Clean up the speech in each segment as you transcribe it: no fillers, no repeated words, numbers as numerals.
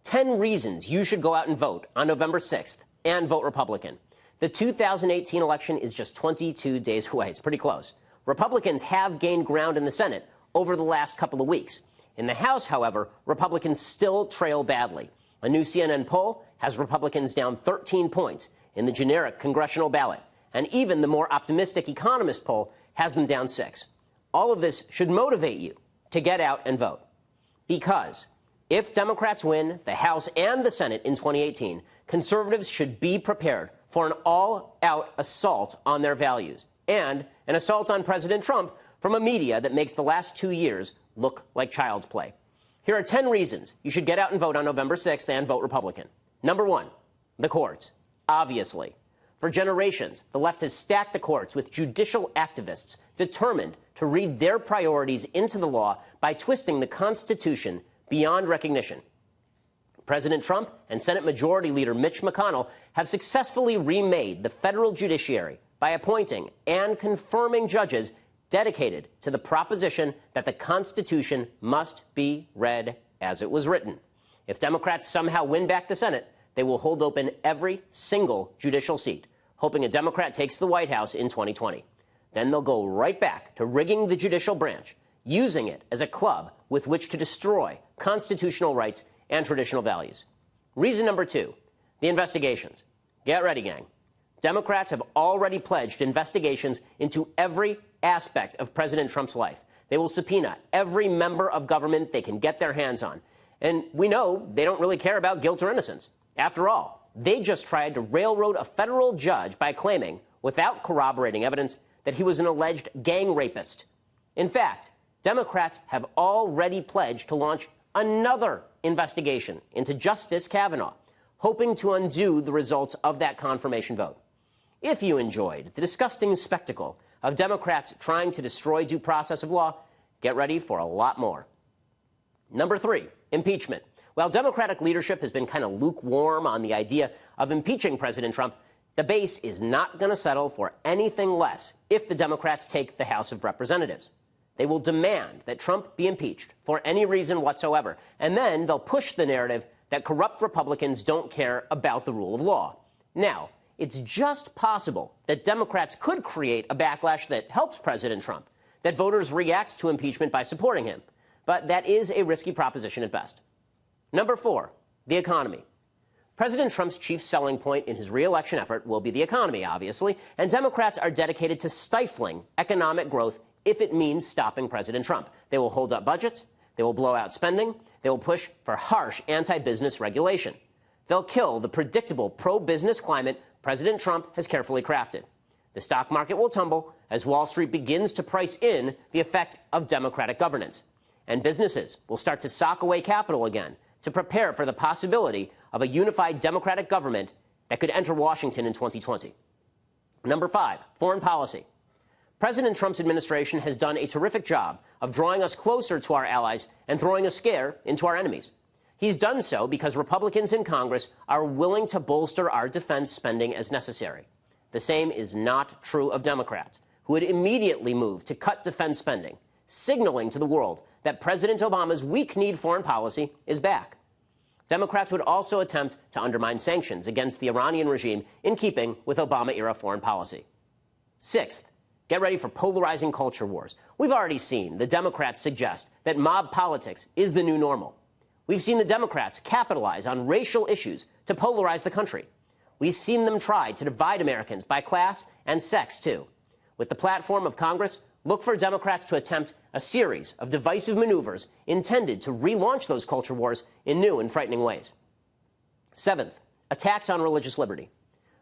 10 reasons you should go out and vote on November 6th and vote Republican. The 2018 election is just 22 days away. It's pretty close. Republicans have gained ground in the Senate over the last couple of weeks. In the House, however, Republicans still trail badly. A new CNN poll has Republicans down 13 points in the generic congressional ballot, and even the more optimistic Economist poll has them down 6. All of this should motivate you to get out and vote. Because if Democrats win the House and the Senate in 2018, conservatives should be prepared for an all-out assault on their values and an assault on President Trump from a media that makes the last 2 years look like child's play. Here are 10 reasons you should get out and vote on November 6th and vote Republican. Number 1, the courts. Obviously. For generations, the left has stacked the courts with judicial activists determined to read their priorities into the law by twisting the Constitution beyond recognition. President Trump and Senate Majority Leader Mitch McConnell have successfully remade the federal judiciary by appointing and confirming judges dedicated to the proposition that the Constitution must be read as it was written. If Democrats somehow win back the Senate, they will hold open every single judicial seat, hoping a Democrat takes the White House in 2020. Then they'll go right back to rigging the judicial branch, using it as a club with which to destroy constitutional rights and traditional values. Reason number 2, the investigations. Get ready, gang. Democrats have already pledged investigations into every aspect of President Trump's life. They will subpoena every member of government they can get their hands on. And we know they don't really care about guilt or innocence. After all, they just tried to railroad a federal judge by claiming, without corroborating evidence, that he was an alleged gang rapist. In fact, Democrats have already pledged to launch another investigation into Justice Kavanaugh, hoping to undo the results of that confirmation vote. If you enjoyed the disgusting spectacle of Democrats trying to destroy due process of law, get ready for a lot more. Number 3, impeachment. While Democratic leadership has been kind of lukewarm on the idea of impeaching President Trump, the base is not going to settle for anything less if the Democrats take the House of Representatives. They will demand that Trump be impeached for any reason whatsoever, and then they'll push the narrative that corrupt Republicans don't care about the rule of law. Now, it's just possible that Democrats could create a backlash that helps President Trump, that voters react to impeachment by supporting him. But that is a risky proposition at best. Number 4, the economy. President Trump's chief selling point in his re-election effort will be the economy, obviously, and Democrats are dedicated to stifling economic growth if it means stopping President Trump. They will hold up budgets, they will blow out spending, they will push for harsh anti-business regulation. They'll kill the predictable pro-business climate President Trump has carefully crafted. The stock market will tumble as Wall Street begins to price in the effect of Democratic governance. And businesses will start to sock away capital again to prepare for the possibility of a unified Democratic government that could enter Washington in 2020. Number 5, foreign policy. President Trump's administration has done a terrific job of drawing us closer to our allies and throwing a scare into our enemies. He's done so because Republicans in Congress are willing to bolster our defense spending as necessary. The same is not true of Democrats, who would immediately move to cut defense spending, signaling to the world that President Obama's weak-kneed foreign policy is back. Democrats would also attempt to undermine sanctions against the Iranian regime in keeping with Obama-era foreign policy. 6th, get ready for polarizing culture wars. We've already seen the Democrats suggest that mob politics is the new normal. We've seen the Democrats capitalize on racial issues to polarize the country. We've seen them try to divide Americans by class and sex, too. With the platform of Congress, look for Democrats to attempt a series of divisive maneuvers intended to relaunch those culture wars in new and frightening ways. 7th, attacks on religious liberty.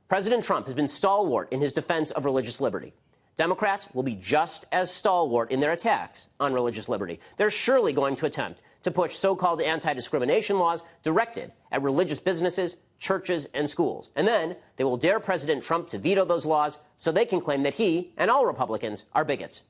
President Trump has been stalwart in his defense of religious liberty. Democrats will be just as stalwart in their attacks on religious liberty. They're surely going to attempt to push so-called anti-discrimination laws directed at religious businesses, churches, and schools. And then they will dare President Trump to veto those laws so they can claim that he and all Republicans are bigots.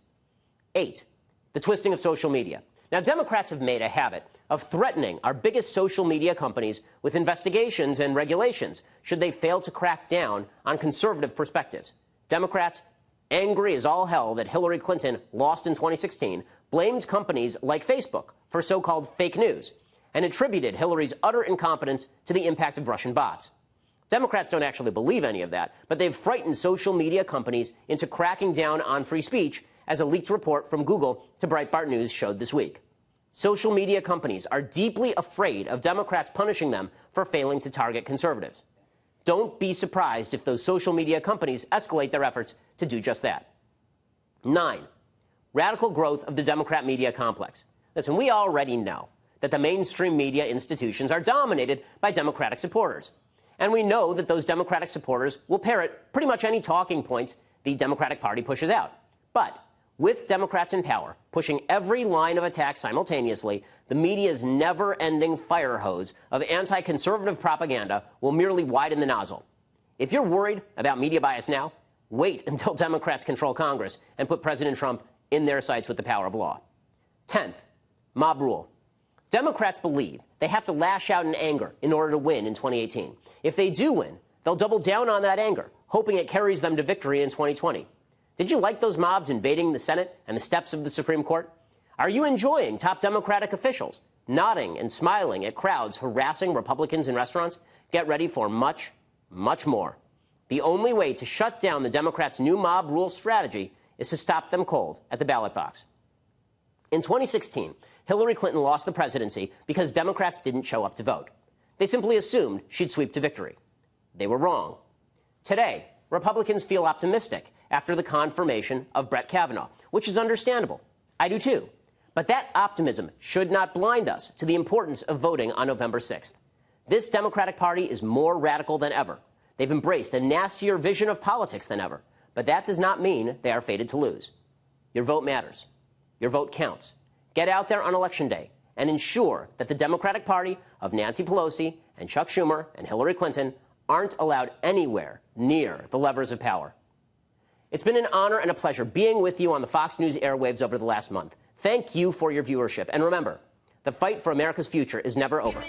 8, the twisting of social media. Now, Democrats have made a habit of threatening our biggest social media companies with investigations and regulations should they fail to crack down on conservative perspectives. Democrats, angry as all hell that Hillary Clinton lost in 2016, blamed companies like Facebook for so-called fake news. and attributed Hillary's utter incompetence to the impact of Russian bots. Democrats don't actually believe any of that, but they've frightened social media companies into cracking down on free speech, as a leaked report from Google to Breitbart News showed this week. Social media companies are deeply afraid of Democrats punishing them for failing to target conservatives. Don't be surprised if those social media companies escalate their efforts to do just that. 9. Radical growth of the Democrat media complex. Listen, we already know that the mainstream media institutions are dominated by Democratic supporters. And we know that those Democratic supporters will parrot pretty much any talking points the Democratic Party pushes out. But with Democrats in power, pushing every line of attack simultaneously, the media's never-ending fire hose of anti-conservative propaganda will merely widen the nozzle. If you're worried about media bias now, wait until Democrats control Congress and put President Trump in their sights with the power of law. 10th, mob rule. Democrats believe they have to lash out in anger in order to win in 2018. If they do win, they'll double down on that anger, hoping it carries them to victory in 2020. Did you like those mobs invading the Senate and the steps of the Supreme Court? Are you enjoying top Democratic officials nodding and smiling at crowds harassing Republicans in restaurants? Get ready for much, much more. The only way to shut down the Democrats' new mob rule strategy is to stop them cold at the ballot box. In 2016, Hillary Clinton lost the presidency because Democrats didn't show up to vote. They simply assumed she'd sweep to victory. They were wrong. Today, Republicans feel optimistic after the confirmation of Brett Kavanaugh, which is understandable. I do too. But that optimism should not blind us to the importance of voting on November 6th. This Democratic Party is more radical than ever. They've embraced a nastier vision of politics than ever. But that does not mean they are fated to lose. Your vote matters. Your vote counts. Get out there on Election Day and ensure that the Democratic Party of Nancy Pelosi and Chuck Schumer and Hillary Clinton aren't allowed anywhere near the levers of power. It's been an honor and a pleasure being with you on the Fox News airwaves over the last month. Thank you for your viewership. And remember, the fight for America's future is never over.